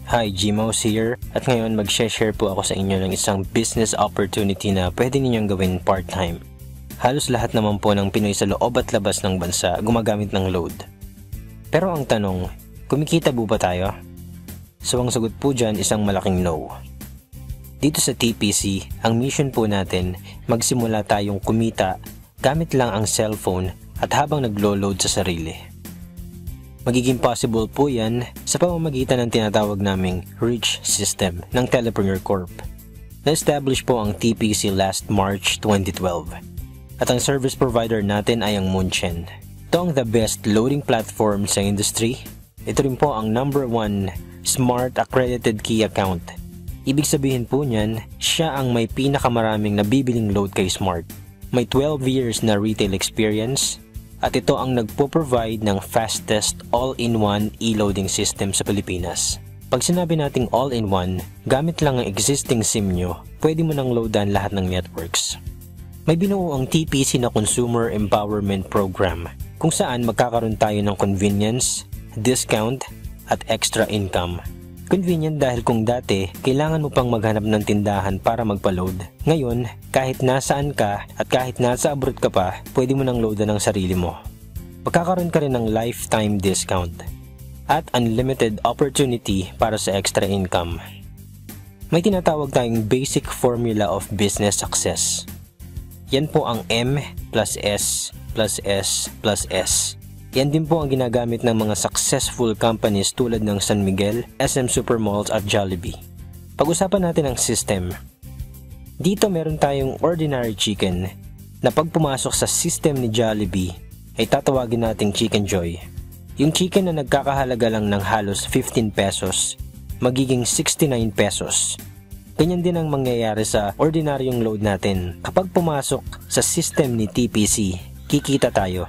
Hi, Gmouse here, at ngayon mag-share po ako sa inyo ng isang business opportunity na pwede ninyong gawin part-time. Halos lahat naman po ng Pinoy sa loob at labas ng bansa gumagamit ng load. Pero ang tanong, kumikita po ba tayo? So ang sagot po dyan isang malaking no. Dito sa TPC, ang mission po natin, magsimula tayong kumita gamit lang ang cellphone at habang naglo-load sa sarili. Magiging possible po yan sa pamamagitan ng tinatawag naming Reach System ng Telepreneur Corp. Na-establish po ang TPC last March 2012. At ang service provider natin ay ang Munchen. Ito ang the best loading platform sa industry. Ito rin po ang #1 Smart Accredited Key Account. Ibig sabihin po niyan, siya ang may pinakamaraming nabibiling load kay Smart. May 12 years na retail experience at ito ang nagpo-provide ng fastest all-in-one e-loading system sa Pilipinas. Pag sinabi nating all-in-one, gamit lang ang existing SIM nyo, pwede mo nang loadan lahat ng networks. May binuo ang TPC na Consumer Empowerment Program kung saan magkakaroon tayo ng convenience, discount, at extra income. Convenient dahil kung dati, kailangan mo pang maghanap ng tindahan para magpa-load. Ngayon, kahit nasaan ka at kahit nasa abroad ka pa, pwede mo nang loadan ng sarili mo. Magkakaroon ka rin ng lifetime discount at unlimited opportunity para sa extra income. May tinatawag tayong basic formula of business success. Yan po ang M plus S plus S plus S. Yan din po ang ginagamit ng mga successful companies tulad ng San Miguel, SM Supermalls at Jollibee. Pag-usapan natin ang system. Dito meron tayong ordinary chicken na pag pumasok sa system ni Jollibee ay tatawagin nating Chicken Joy. Yung chicken na nagkakahalaga lang ng halos 15 pesos, magiging 69 pesos. Ganyan din ang mangyayari sa ordinaryong load natin. Kapag pumasok sa system ni TPC, kikita tayo.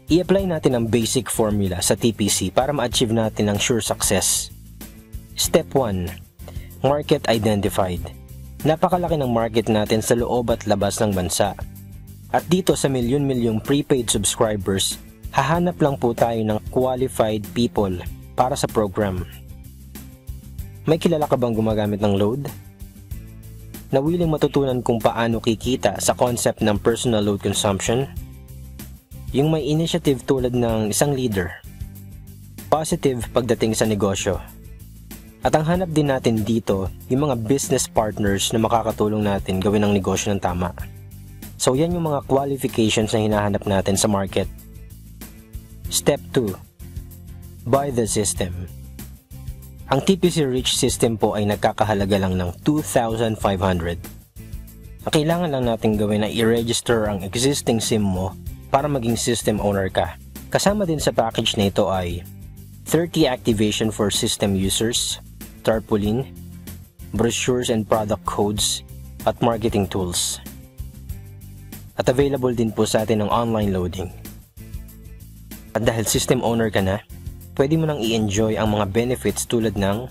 I-apply natin ang basic formula sa TPC para ma-achieve natin ang sure success. Step 1. Market identified. Napakalaki ng market natin sa loob at labas ng bansa. At dito sa milyon-milyong prepaid subscribers, hahanap lang po tayo ng qualified people para sa program. May kilala ka bang gumagamit ng load? Na willing matutunan kung paano kikita sa concept ng personal load consumption? Yung may initiative tulad ng isang leader. Positive pagdating sa negosyo. At ang hanap din natin dito, yung mga business partners na makakatulong natin gawin ang negosyo ng tama. So yan yung mga qualifications na hinahanap natin sa market. Step 2. Buy the system. Ang TPC Reach System po ay nagkakahalaga lang ng 2,500. Ang kailangan lang natin gawin ay i-register ang existing SIM mo para maging system owner ka. Kasama din sa package na ito ay 30 activation for system users, tarpaulin, brochures and product codes, at marketing tools. At available din po sa atin ang online loading. At dahil system owner ka na, pwede mo nang i-enjoy ang mga benefits tulad ng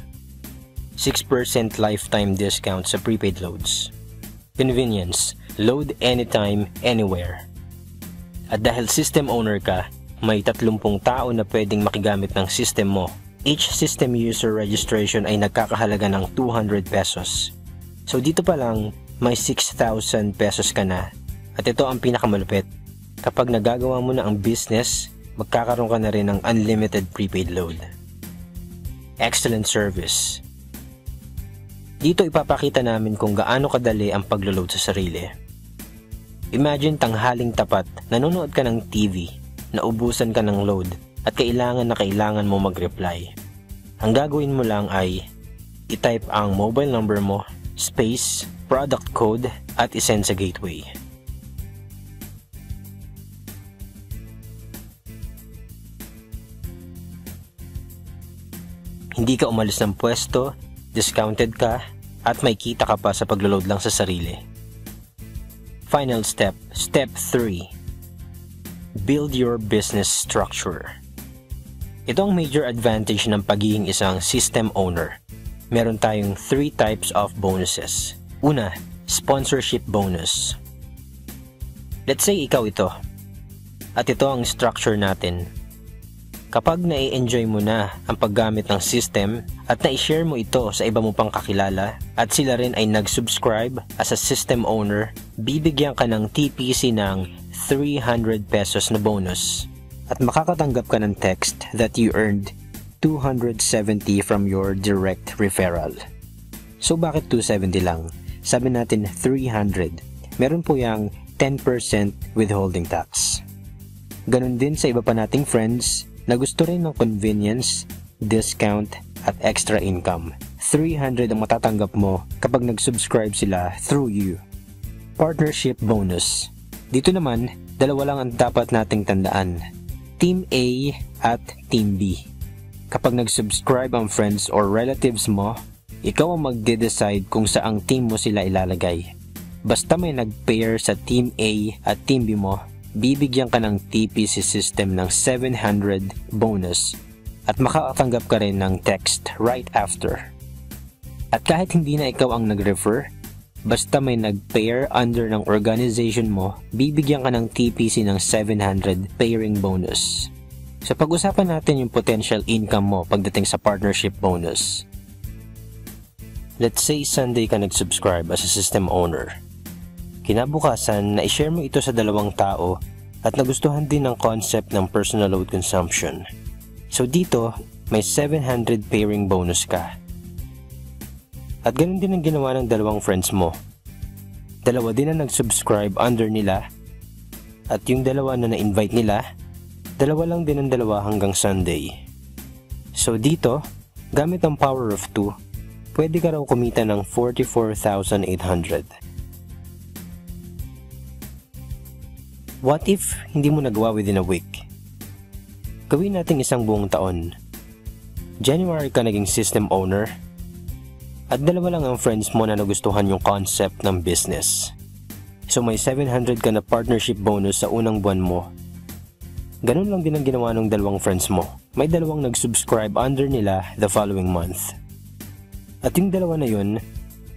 6% lifetime discount sa prepaid loads. Convenience, load anytime, anywhere. At dahil system owner ka, may 30 tao na pwedeng makigamit ng system mo. Each system user registration ay nagkakahalaga ng 200 pesos. So dito pa lang, may 6,000 pesos ka na. At ito ang pinakamalupit. Kapag nagagawa mo na ang business, magkakaroon ka na rin ng unlimited prepaid load. Excellent service. Dito ipapakita namin kung gaano kadali ang paglo-load sa sarili. Imagine tanghaling tapat, nanonood ka ng TV, naubusan ka ng load, at kailangan mo mag-reply. Ang gagawin mo lang ay i-type ang mobile number mo, space, product code, at isend sa gateway. Hindi ka umalis ng pwesto, discounted ka, at may kita ka pa sa paglo-load lang sa sarili. Final step, step 3. Build your business structure. Ito ang major advantage ng pagiging isang system owner. Meron tayong 3 types of bonuses. Una, sponsorship bonus. Let's say ikaw ito. At ito ang structure natin. Kapag nai-enjoy mo na ang paggamit ng system at na-share mo ito sa iba mo pang kakilala at sila rin ay nag-subscribe as a system owner, bibigyan ka ng TPC ng 300 pesos na bonus. At makakatanggap ka ng text that you earned 270 from your direct referral. So bakit 270 lang? Sabi natin 300. Meron po yung 10% withholding tax. Ganon din sa iba pa nating friends na gusto rin ng convenience, discount, at extra income. 300 ang matatanggap mo kapag nag-subscribe sila through you. Partnership bonus. Dito naman, dalawa lang ang dapat nating tandaan. Team A at Team B. Kapag nag-subscribe ang friends or relatives mo, ikaw ang magde-decide kung saang team mo sila ilalagay. Basta may nag-pair sa Team A at Team B mo, bibigyan ka ng TPC system ng 700 bonus at makakatanggap ka rin ng text right after. At kahit hindi na ikaw ang nag-refer, basta may nag-pair under ng organization mo, bibigyan ka ng TPC ng 700 pairing bonus. So pag-usapan natin yung potential income mo pagdating sa partnership bonus. Let's say Sunday ka nag-subscribe as a system owner. Kinabukasan, na-share mo ito sa dalawang tao at nagustuhan din ang concept ng personal load consumption. So dito, may 700 pairing bonus ka. At ganun din ang ginawa ng dalawang friends mo. Dalawa din ang nag-subscribe under nila at yung dalawa na na-invite nila, dalawa lang din ang dalawa hanggang Sunday. So dito, gamit ang power of 2, pwede ka raw kumita ng 44,800. What if hindi mo nagawa within a week? Gawin natin isang buong taon. January ka naging system owner at dalawa lang ang friends mo na nagustuhan yung concept ng business. So may 700 ka na partnership bonus sa unang buwan mo. Ganun lang din ang ginawa ng dalawang friends mo. May dalawang nag-subscribe under nila the following month. At yung dalawa na yun,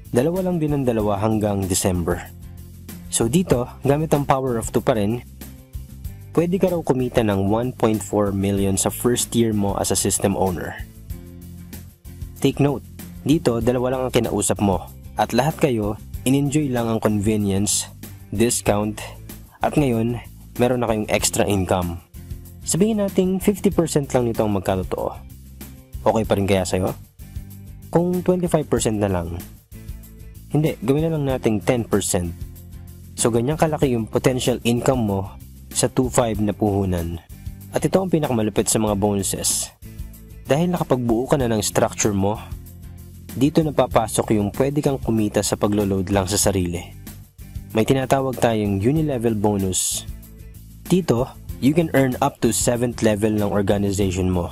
dalawa lang din ang dalawa hanggang December. So dito, gamit ang power of 2 pa rin, pwede ka raw kumita ng 1.4 million sa first year mo as a system owner. Take note, dito dalawa lang ang kinausap mo at lahat kayo, in-enjoy lang ang convenience, discount, at ngayon, meron na kayong extra income. Sabihin natin 50% lang nito ang magkatotoo. Okay pa rin kaya sa'yo? Kung 25% na lang, hindi, gawin na lang nating 10%. So ganyan kalaki yung potential income mo sa 2.5 na puhunan. At ito ang pinakamalupit sa mga bonuses. Dahil nakapagbuo ka na ng structure mo, dito napapasok yung pwede kang kumita sa paglo-load lang sa sarili. May tinatawag tayong uni-level bonus. Dito, you can earn up to 7th level ng organization mo.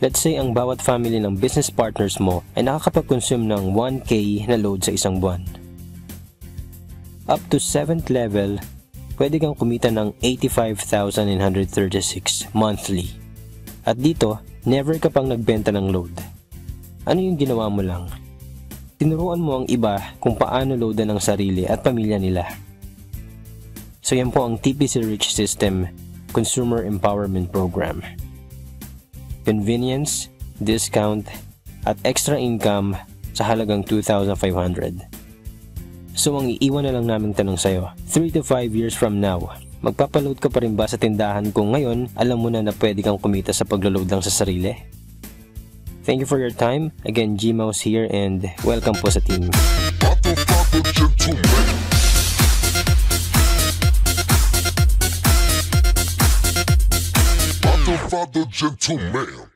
Let's say ang bawat family ng business partners mo ay nakakapag-consume ng 1K na load sa isang buwan. Up to 7th level, pwede kang kumita ng 85,936 monthly. At dito, never ka pang nagbenta ng load. Ano yung ginawa mo lang? Tinuruan mo ang iba kung paano loadan ang sarili at pamilya nila. So yan po ang TPC Rich System Consumer Empowerment Program. Convenience, discount, at extra income sa halagang 2,500. So ang iiwan na lang naming tanong sa'yo, 3 to 5 years from now, magpapaload ka pa rin ba sa tindahan kung ngayon alam mo na pwede kang kumita sa paglo-load lang sa sarili? Thank you for your time. Again, G-Mouse here and welcome po sa team. Father, gentleman.